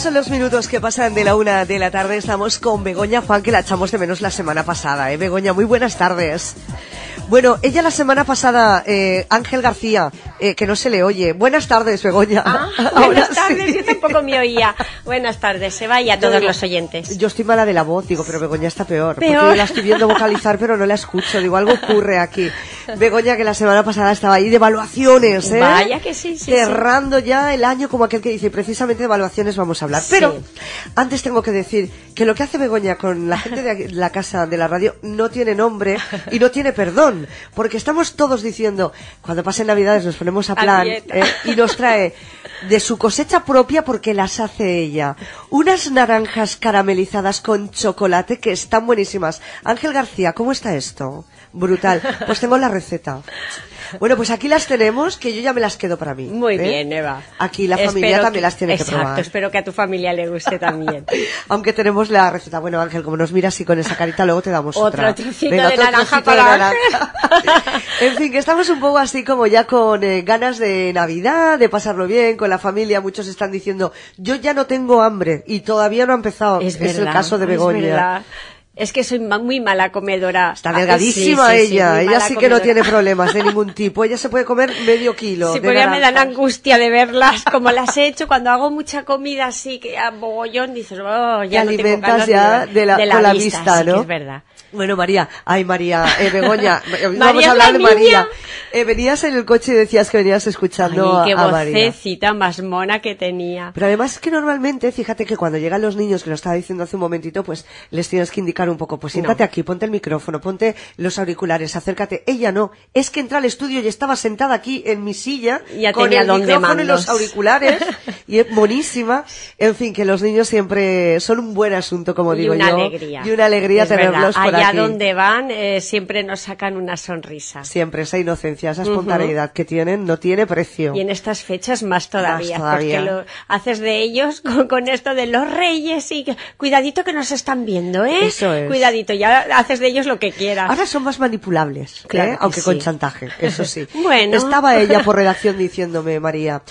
son los minutos que pasan de la 1 de la tarde. Estamos con Begoña Juan, que la echamos de menos la semana pasada, ¿eh? Begoña, muy buenas tardes. Bueno, ella la semana pasada, Ángel García, que no se le oye. Buenas tardes, Begoña. Buenas tardes, sí. Yo tampoco me oía. Buenas tardes, Eva, y a todos los oyentes. Yo estoy mala de la voz, digo, pero Begoña está peor. Porque yo la estoy viendo vocalizar, pero no la escucho. Digo, algo ocurre aquí. Begoña, que la semana pasada estaba ahí de evaluaciones, ¿eh? Vaya que sí, sí. Cerrando ya el año, como aquel que dice, precisamente de evaluaciones vamos a hablar. Pero antes tengo que decir que lo que hace Begoña con la gente de la casa de la radio no tiene nombre y no tiene perdón. Porque estamos todos diciendo, cuando pasen Navidades nos ponemos a plan, y nos trae de su cosecha propia, porque las hace ella, unas naranjas caramelizadas con chocolate que están buenísimas. Ángel García, ¿cómo está esto? Brutal. Pues tengo la receta. Bueno, pues aquí las tenemos, que yo ya me las quedo para mí. Muy bien, Eva. Aquí la familia también las tiene que probar. Exacto, espero que a tu familia le guste también. Aunque tenemos la receta. Bueno, Ángel, como nos miras así con esa carita, luego te damos otra. Otro trocito de naranja para Ángel. En fin, que estamos un poco así como ya con ganas de Navidad, de pasarlo bien con la familia. Muchos están diciendo, yo ya no tengo hambre, y todavía no ha empezado. Es el caso de Begoña. Es verdad. Es que soy muy mala comedora. Está delgadísima sí, ella. Sí, ella sí que no tiene problemas de ningún tipo. Ella se puede comer medio kilo. Sí, de pero ya me dan naranjas. angustia de verlas. Como las he hecho cuando hago mucha comida así, que a mogollón, dices, oh, ya te no alimentas tengo ganas ya de con la vista, sí, ¿no? que es verdad. Bueno, María, Begoña, vamos María a hablar de niña. María. Venías en el coche y decías que venías escuchando Ay, qué a María. vocecita más mona que tenía. Pero además es que normalmente, fíjate que cuando llegan los niños, que lo estaba diciendo hace un momentito, pues les tienes que indicar un poco, pues siéntate aquí, ponte el micrófono, ponte los auriculares, acércate. Ella no, es que entra al estudio y estaba sentada aquí en mi silla, ya con tenía el micrófono mandos. y los auriculares, y es monísima. En fin, que los niños siempre son un buen asunto, como digo yo. Alegría. Y una alegría es tenerlos verdad. por Allá aquí. donde van, siempre nos sacan una sonrisa. Siempre, esa inocencia, esa espontaneidad que tienen, no tiene precio. Y en estas fechas más todavía. Porque lo haces de ellos con esto de los reyes y cuidadito que nos están viendo, ¿eh? Eso es. Cuidadito, ya haces de ellos lo que quieras. Ahora son más manipulables, claro aunque sí. con chantaje, eso sí. Bueno. Estaba ella por redacción diciéndome, María,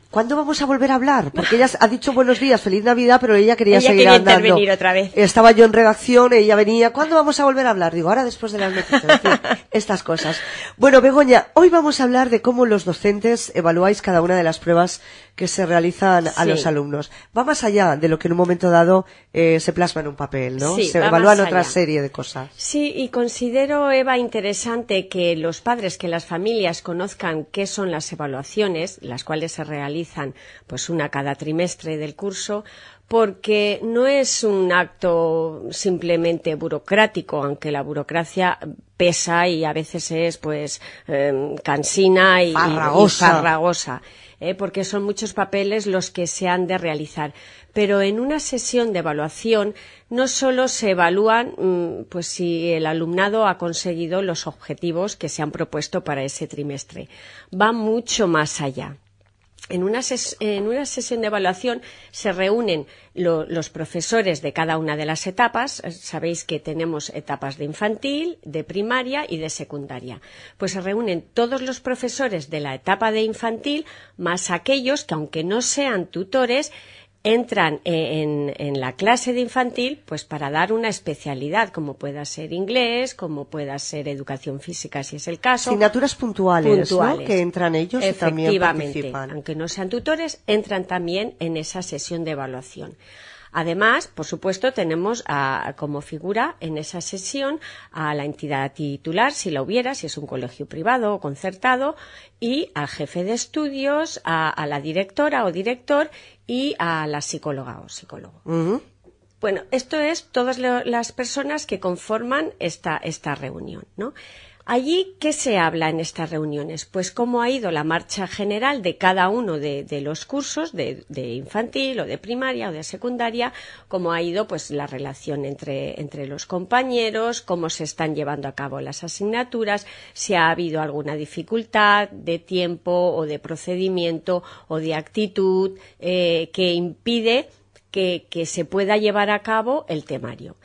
¿cuándo vamos a volver a hablar? Porque ella ha dicho buenos días, feliz Navidad, pero ella quería seguir andando. Intervenir otra vez. Estaba yo en redacción, ella venía, ¿cuándo vamos a volver a hablar? Digo, ahora después de las noticias, en fin, estas cosas. Bueno, Begoña, hoy vamos a hablar de cómo los docentes evaluáis cada una de las pruebas que se realizan a los alumnos. Va más allá de lo que en un momento dado se plasma en un papel, ¿no? Sí, se evalúan otra serie de cosas. Sí, y considero, Eva, interesante que los padres, que las familias conozcan qué son las evaluaciones, las cuales se realizan pues una cada trimestre del curso, porque no es un acto simplemente burocrático, aunque la burocracia pesa y a veces es pues cansina y farragosa. Porque son muchos papeles los que se han de realizar. Pero en una sesión de evaluación no solo se evalúan pues si el alumnado ha conseguido los objetivos que se han propuesto para ese trimestre. Va mucho más allá. En una sesión de evaluación se reúnen los profesores de cada una de las etapas. Sabéis que tenemos etapas de infantil, de primaria y de secundaria. Pues se reúnen todos los profesores de la etapa de infantil, más aquellos que, aunque no sean tutores, entran en la clase de infantil pues para dar una especialidad, como pueda ser inglés, como pueda ser educación física, si es el caso. Asignaturas puntuales. ¿No? Que entran ellos y también participan. Aunque no sean tutores, entran también en esa sesión de evaluación. Además, por supuesto, tenemos como figura en esa sesión a la entidad titular, si la hubiera, si es un colegio privado o concertado, y al jefe de estudios, a la directora o director y a la psicóloga o psicólogo. Bueno, esto es todas las personas que conforman esta reunión, ¿no? Allí, ¿qué se habla en estas reuniones? Pues cómo ha ido la marcha general de cada uno de los cursos de infantil o de primaria o de secundaria, cómo ha ido pues la relación entre los compañeros, cómo se están llevando a cabo las asignaturas, si ha habido alguna dificultad de tiempo o de procedimiento o de actitud que impide que se pueda llevar a cabo el temario.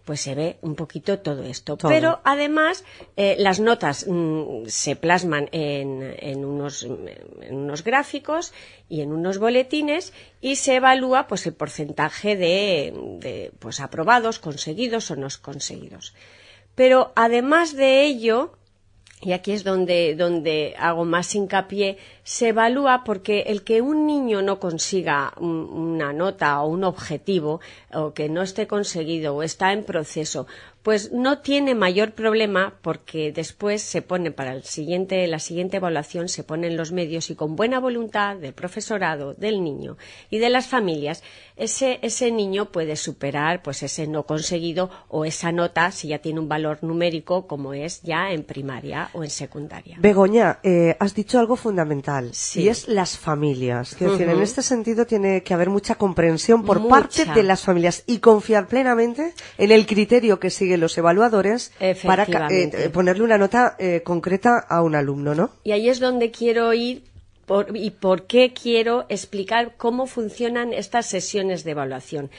pues se ve un poquito todo esto. Pero además las notas se plasman en unos gráficos y en unos boletines y se evalúa pues el porcentaje de pues aprobados, conseguidos o no conseguidos. Pero además de ello, y aquí es donde hago más hincapié, se evalúa porque el que un niño no consiga una nota o un objetivo, o que no esté conseguido o está en proceso, pues no tiene mayor problema porque después se pone para la siguiente evaluación, se ponen los medios y con buena voluntad del profesorado, del niño y de las familias, ese niño puede superar pues ese no conseguido o esa nota si ya tiene un valor numérico como es ya en primaria o en secundaria. Begoña, has dicho algo fundamental, sí. Y es las familias. Quiero decir, en este sentido tiene que haber mucha comprensión por parte de las familias y confiar plenamente en el criterio que siguen los evaluadores para ponerle una nota concreta a un alumno, ¿no? Y ahí es donde quiero ir y por qué quiero explicar cómo funcionan estas sesiones de evaluación,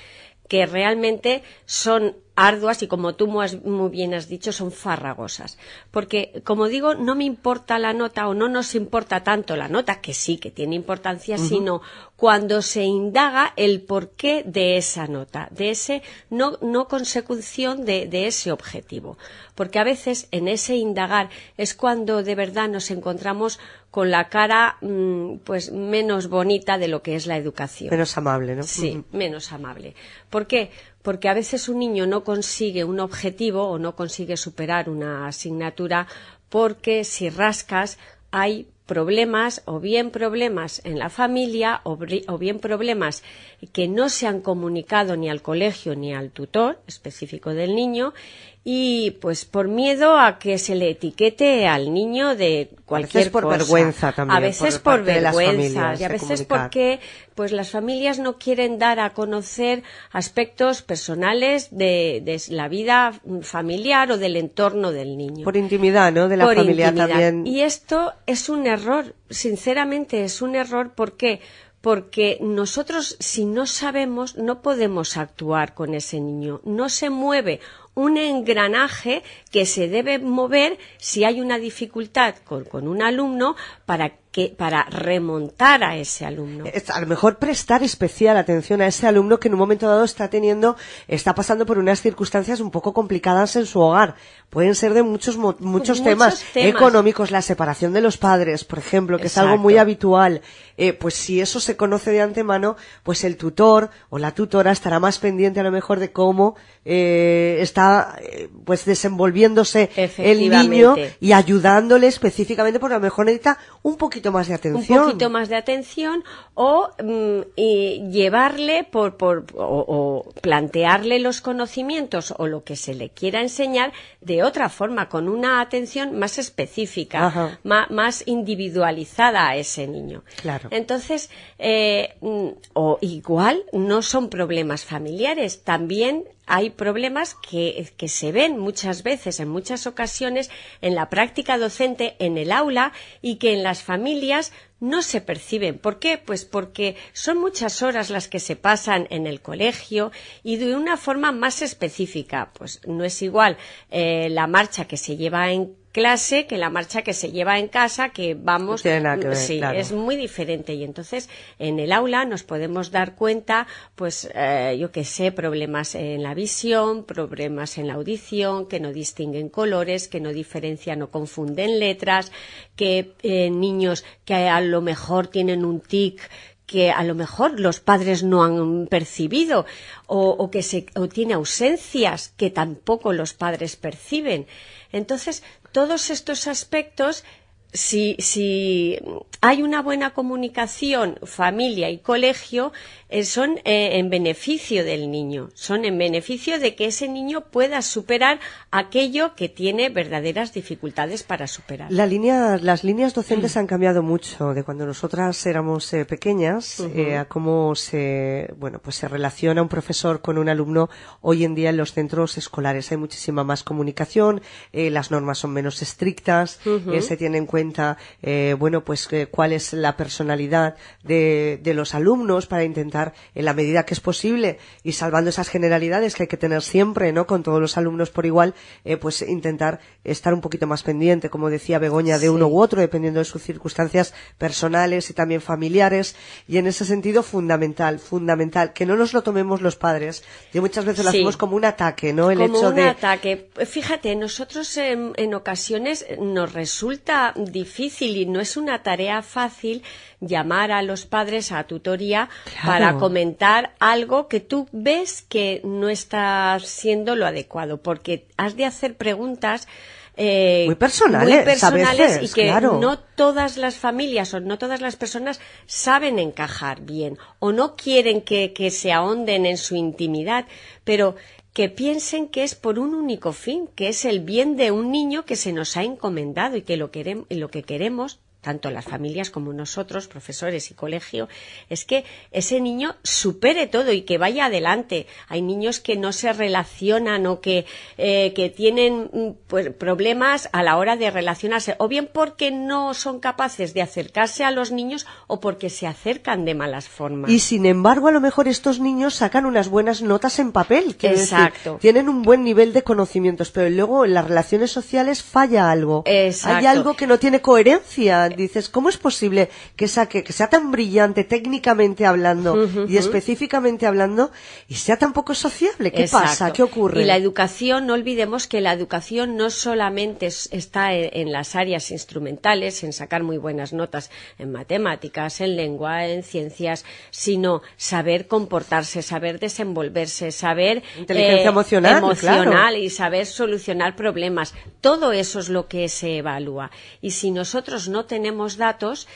que realmente son arduas y, como tú muy bien has dicho, son farragosas. Porque, como digo, no me importa la nota o no nos importa tanto la nota, que sí, que tiene importancia, sino cuando se indaga el porqué de esa nota, de ese no consecución de ese objetivo. Porque a veces en ese indagar es cuando de verdad nos encontramos con la cara pues menos bonita de lo que es la educación. Menos amable, ¿no? Sí, menos amable. ¿Por qué? Porque a veces un niño no consigue un objetivo o no consigue superar una asignatura porque si rascas hay problemas, o bien problemas en la familia, o bien problemas que no se han comunicado ni al colegio ni al tutor específico del niño, y pues por miedo a que se le etiquete al niño de cualquier cosa. A veces por vergüenza también. A veces por vergüenza y a veces porque pues las familias no quieren dar a conocer aspectos personales de la vida familiar o del entorno del niño. Por intimidad, ¿no? De la familia también. Y esto es un error, sinceramente es un error. ¿Por qué? Porque nosotros, si no sabemos, no podemos actuar con ese niño. No se mueve un engranaje que se debe mover si hay una dificultad con un alumno para remontar a ese alumno. A lo mejor prestar especial atención a ese alumno que en un momento dado está pasando por unas circunstancias un poco complicadas en su hogar. Pueden ser de muchos temas económicos, la separación de los padres, por ejemplo, que Exacto. es algo muy habitual. Pues si eso se conoce de antemano, pues el tutor o la tutora estará más pendiente a lo mejor de cómo está pues desenvolviéndose el niño y ayudándole específicamente, porque a lo mejor necesita un poquito más de atención. Un poquito más de atención o llevarle o plantearle los conocimientos o lo que se le quiera enseñar de otra forma, con una atención más específica, más individualizada a ese niño. Claro. Entonces, o igual no son problemas familiares, también hay problemas que se ven muchas veces, en muchas ocasiones, en la práctica docente, en el aula, y que en las familias no se perciben. ¿Por qué? Pues porque son muchas horas las que se pasan en el colegio y de una forma más específica. Pues no es igual la marcha que se lleva en clase que la marcha que se lleva en casa, que vamos, no tiene nada que ver, sí, claro. Es muy diferente, y entonces en el aula nos podemos dar cuenta, pues yo qué sé, problemas en la visión, problemas en la audición, que no distinguen colores, que no diferencian o confunden letras, que niños que a lo mejor tienen un tic que a lo mejor los padres no han percibido, o tiene ausencias que tampoco los padres perciben. Entonces, todos estos aspectos, si hay una buena comunicación, familia y colegio, son en beneficio del niño, son en beneficio de que ese niño pueda superar aquello que tiene verdaderas dificultades para superar. Las líneas docentes han cambiado mucho de cuando nosotras éramos pequeñas, a cómo se relaciona un profesor con un alumno hoy en día en los centros escolares. Hay muchísima más comunicación, las normas son menos estrictas, se tiene en cuenta cuenta, bueno, pues cuál es la personalidad de los alumnos para intentar, en la medida que es posible, y salvando esas generalidades que hay que tener siempre, ¿no? Con todos los alumnos por igual, pues intentar estar un poquito más pendiente, como decía Begoña, de uno u otro, dependiendo de sus circunstancias personales y también familiares. Y en ese sentido, fundamental, que no nos lo tomemos los padres. Yo muchas veces lo hacemos como un ataque, ¿no? Como un ataque. Fíjate, nosotros en ocasiones nos resulta difícil y no es una tarea fácil llamar a los padres a tutoría para comentar algo que tú ves que no está siendo lo adecuado, porque has de hacer preguntas muy personales a veces, y que no todas las familias o no todas las personas saben encajar bien o no quieren que se ahonden en su intimidad, pero que piensen que es por un único fin, que es el bien de un niño que se nos ha encomendado y que lo que queremos, tanto las familias como nosotros, profesores y colegio, es que ese niño supere todo y que vaya adelante. Hay niños que no se relacionan o que tienen pues, problemas a la hora de relacionarse, o bien porque no son capaces de acercarse a los niños o porque se acercan de malas formas. Y sin embargo, a lo mejor estos niños sacan unas buenas notas en papel. Exacto. Decir, tienen un buen nivel de conocimientos, pero luego en las relaciones sociales falla algo. Exacto. Hay algo que no tiene coherencia. Dices, ¿cómo es posible que sea tan brillante técnicamente hablando y específicamente hablando y sea tan poco sociable? ¿Qué pasa? ¿Qué ocurre? Y la educación, no olvidemos que la educación no solamente está en las áreas instrumentales, en sacar muy buenas notas en matemáticas, en lengua, en ciencias, sino saber comportarse, saber desenvolverse, saber inteligencia emocional, claro. Y saber solucionar problemas. Todo eso es lo que se evalúa. Y si nosotros no tenemos datos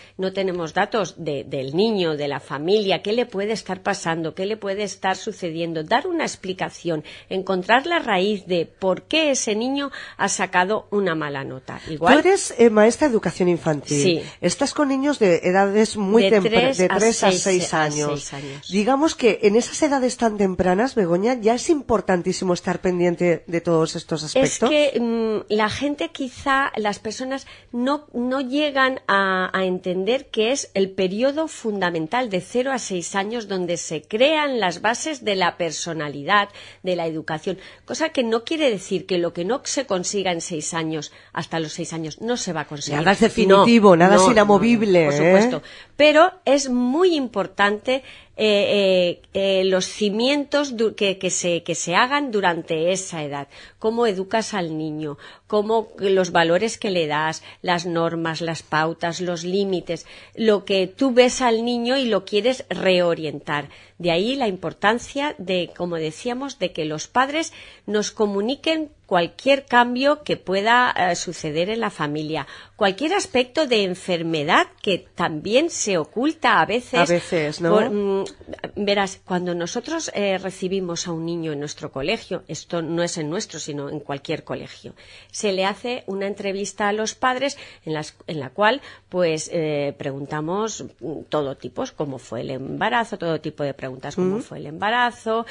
del niño, de la familia, qué le puede estar pasando, qué le puede estar sucediendo, dar una explicación, encontrar la raíz de por qué ese niño ha sacado una mala nota. Igual, tú eres maestra de educación infantil. Sí. Estás con niños de edades muy tempranas, de 3 a 6 años. Digamos que en esas edades tan tempranas, Begoña, ya es importantísimo estar pendiente de todos estos aspectos. Es que la gente, quizá, las personas no llegan a entender que es el periodo fundamental de 0 a 6 años donde se crean las bases de la personalidad, de la educación, cosa que no quiere decir que lo que no se consiga en 6 años, hasta los 6 años, no se va a conseguir. Nada es definitivo, nada es inamovible. Por supuesto. Pero es muy importante los cimientos que se hagan durante esa edad. Cómo educas al niño, cómo los valores que le das, las normas, las pautas, los límites, lo que tú ves al niño y lo quieres reorientar. De ahí la importancia de, como decíamos, de que los padres nos comuniquen cualquier cambio que pueda suceder en la familia, cualquier aspecto de enfermedad que también se oculta a veces. A veces, ¿no? Verás, cuando nosotros recibimos a un niño en nuestro colegio, esto no es en nuestro, sino en cualquier colegio, se le hace una entrevista a los padres en la cual pues preguntamos todo tipo, cómo fue el embarazo, todo tipo de preguntas, cómo fue el embarazo,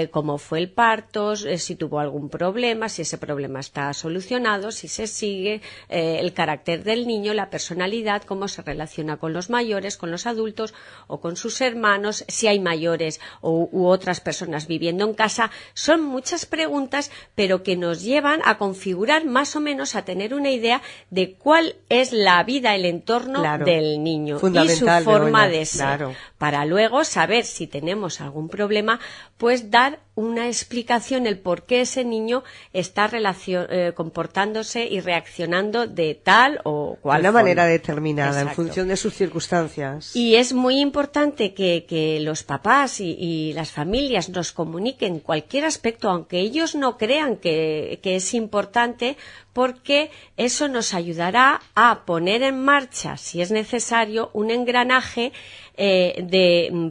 cómo fue el parto, si tuvo algún problema, si ese problema está solucionado, si se sigue, el carácter del niño, la personalidad, cómo se relaciona con los mayores, con los adultos o con sus hermanos, si hay mayores u otras personas viviendo en casa. Son muchas preguntas, pero que nos llevan a configurar más o menos, a tener una idea de cuál es la vida, el entorno del niño y su forma de ser, para luego saber si tenemos algún problema, pues dar una explicación, el por qué ese niño está comportándose y reaccionando de tal o cual de una forma. Manera determinada. Exacto. En función de sus circunstancias. Y es muy importante que los papás y las familias nos comuniquen cualquier aspecto, aunque ellos no crean que es importante, porque eso nos ayudará a poner en marcha, si es necesario, un engranaje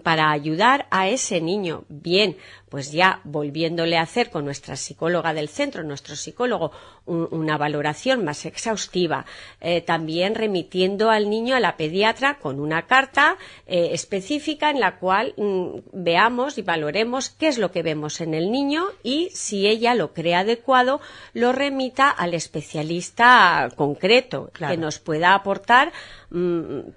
para ayudar a ese niño, bien pues ya volviéndole a hacer con nuestra psicóloga del centro, nuestro psicólogo, una valoración más exhaustiva, también remitiendo al niño a la pediatra con una carta específica en la cual veamos y valoremos qué es lo que vemos en el niño y si ella lo cree adecuado, lo remita al especialista concreto, que nos pueda aportar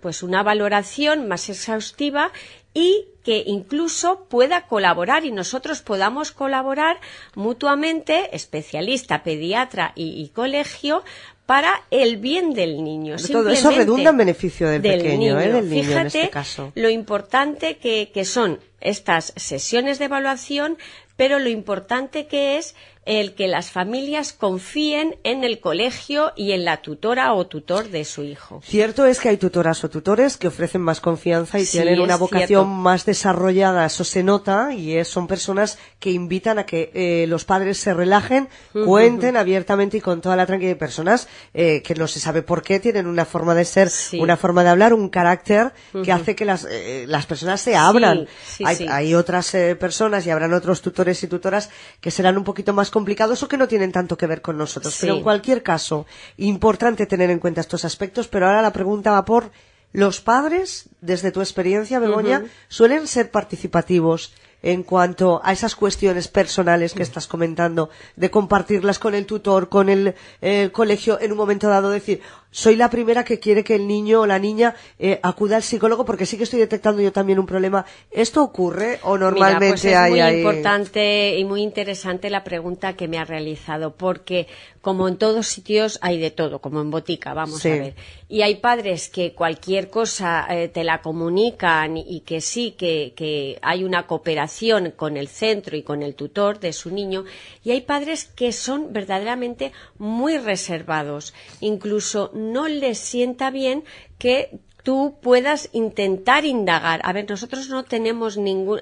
pues una valoración más exhaustiva y que incluso pueda colaborar y nosotros podamos colaborar mutuamente, especialista, pediatra y colegio, para el bien del niño. Todo eso redunda en beneficio del pequeño, del niño. Fíjate en este caso. Lo importante que son estas sesiones de evaluación, pero lo importante que es el que las familias confíen en el colegio y en la tutora o tutor de su hijo. Cierto es que hay tutoras o tutores que ofrecen más confianza y tienen una vocación más desarrollada, eso se nota, y son personas que invitan a que los padres se relajen, cuenten abiertamente y con toda la tranquilidad. Personas que no se sabe por qué tienen una forma de ser, una forma de hablar, un carácter que hace que las personas se abran. Hay otras personas y habrán otros tutores y tutoras que serán un poquito más complicados o que no tienen tanto que ver con nosotros. Pero en cualquier caso, importante tener en cuenta estos aspectos. Pero ahora la pregunta va por los padres, desde tu experiencia, Begoña, ¿suelen ser participativos en cuanto a esas cuestiones personales que estás comentando, de compartirlas con el tutor, con el colegio, en un momento dado decir, soy la primera que quiere que el niño o la niña acuda al psicólogo porque sí que estoy detectando yo también un problema? ¿Esto ocurre o normalmente pues es muy importante y muy interesante la pregunta que me ha realizado, porque como en todos sitios hay de todo, como en botica, vamos a ver. Y hay padres que cualquier cosa te la comunican y que sí, que hay una cooperación con el centro y con el tutor de su niño, y hay padres que son verdaderamente muy reservados, incluso no les sienta bien que tú puedas intentar indagar. A ver, nosotros no tenemos ningún...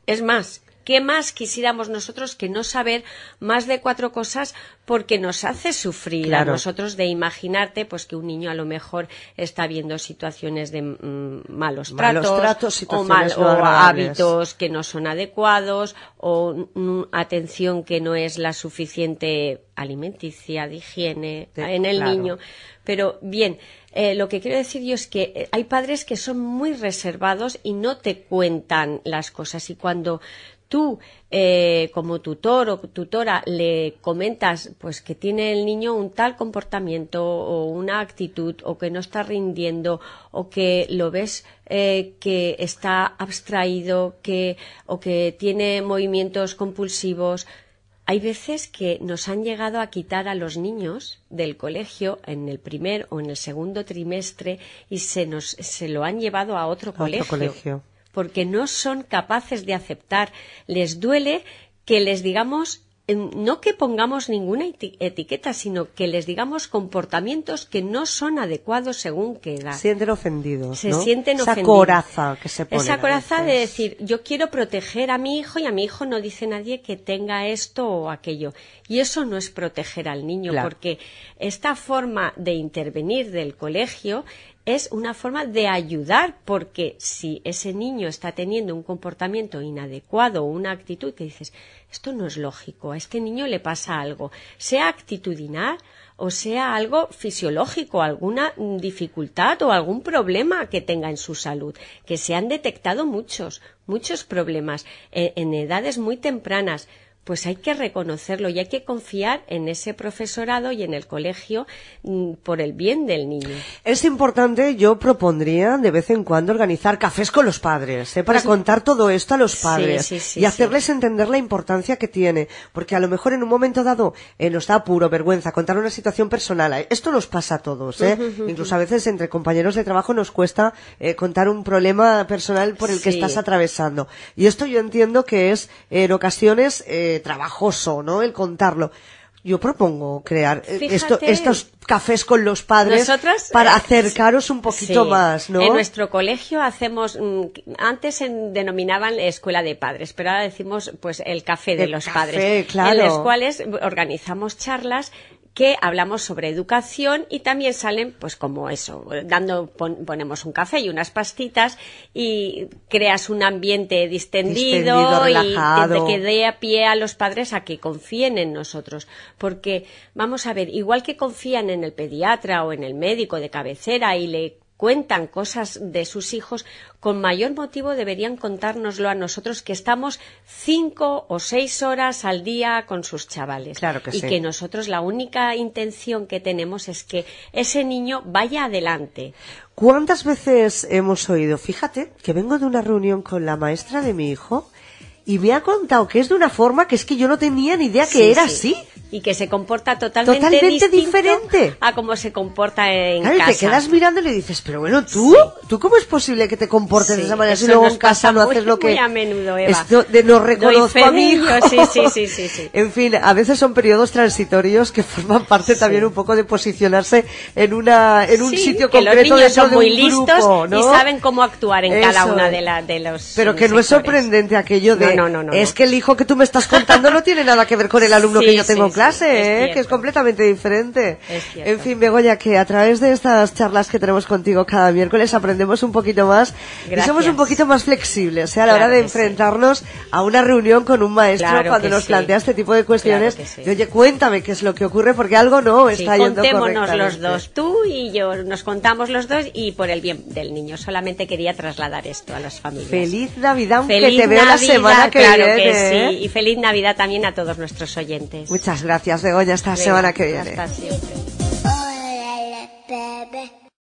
Es más, ¿qué más quisiéramos nosotros que no saber más de 4 cosas porque nos hace sufrir a nosotros de imaginarte pues que un niño a lo mejor está viendo situaciones de malos tratos o hábitos que no son adecuados o atención que no es la suficiente alimenticia, de higiene en el niño. Pero bien, lo que quiero decir yo es que hay padres que son muy reservados y no te cuentan las cosas, y cuando tú como tutor o tutora le comentas pues que tiene el niño un tal comportamiento o una actitud o que no está rindiendo o que lo ves que está abstraído o que tiene movimientos compulsivos, hay veces que nos han llegado a quitar a los niños del colegio en el primer o en el segundo trimestre y se lo han llevado a otro colegio. Porque no son capaces de aceptar, les duele que les digamos, no que pongamos ninguna etiqueta, sino que les digamos comportamientos que no son adecuados según qué edad. Sienten ofendidos, Se sienten ofendidos. Esa coraza que se pone. Esa coraza de decir, yo quiero proteger a mi hijo y a mi hijo no dice nadie que tenga esto o aquello. Y eso no es proteger al niño, porque esta forma de intervenir del colegio es una forma de ayudar, porque si ese niño está teniendo un comportamiento inadecuado o una actitud que dices, esto no es lógico, a este niño le pasa algo, sea actitudinal o sea algo fisiológico, alguna dificultad o algún problema que tenga en su salud, que se han detectado muchos problemas en edades muy tempranas, pues hay que reconocerlo y hay que confiar en ese profesorado y en el colegio por el bien del niño. Es importante, yo propondría de vez en cuando organizar cafés con los padres, para contar todo esto a los padres y hacerles entender la importancia que tiene, porque a lo mejor en un momento dado nos da apuro, vergüenza, contar una situación personal. Esto nos pasa a todos, incluso a veces entre compañeros de trabajo nos cuesta contar un problema personal por el que estás atravesando. Y esto yo entiendo que es en ocasiones trabajoso, ¿no?, el contarlo. Yo propongo crear estos cafés con los padres para acercaros un poquito más, ¿no? En nuestro colegio hacemos, antes denominaban escuela de padres, pero ahora decimos pues el café de los padres, en los cuales organizamos charlas que hablamos sobre educación y también salen, pues como eso, ponemos un café y unas pastitas y creas un ambiente distendido relajado, y que dé a pie a los padres a que confíen en nosotros. Porque, vamos a ver, igual que confían en el pediatra o en el médico de cabecera y le cuentan cosas de sus hijos, con mayor motivo deberían contárnoslo a nosotros, que estamos 5 o 6 horas al día con sus chavales. Claro que y sí. que nosotros la única intención que tenemos es que ese niño vaya adelante. ¿Cuántas veces hemos oído? Fíjate que vengo de una reunión con la maestra de mi hijo y me ha contado que es de una forma que es que yo no tenía ni idea que era así. Y que se comporta totalmente diferente a cómo se comporta en claro, casa. Y te quedas mirando y le dices, pero bueno, ¿tú cómo es posible que te comportes de esa manera si luego en casa no haces lo que... Muy a menudo, Eva. Esto de no reconozco a mi hijo. Sí. En fin, a veces son periodos transitorios que forman parte también un poco de posicionarse en un sitio concreto. Los niños son muy listos grupo, ¿no? Y saben cómo actuar en cada una de los Pero que no es sorprendente aquello de... No. Es que el hijo que tú me estás contando no tiene nada que ver con el alumno que yo tengo en clase, que es completamente diferente. En fin, Begoña, que a través de estas charlas que tenemos contigo cada miércoles aprendemos un poquito más y somos un poquito más flexibles a la hora de enfrentarnos a una reunión con un maestro cuando nos plantea este tipo de cuestiones. Y, oye, cuéntame qué es lo que ocurre porque algo no está yendo correctamente. Contémonos los dos, tú y yo, nos contamos los dos y por el bien del niño. Solamente quería trasladar esto a las familias. Feliz Navidad, aunque te veo la semana que viene. Que sí, y feliz Navidad también a todos nuestros oyentes. Muchas gracias, Begoña, hasta la semana que viene. Hasta siempre.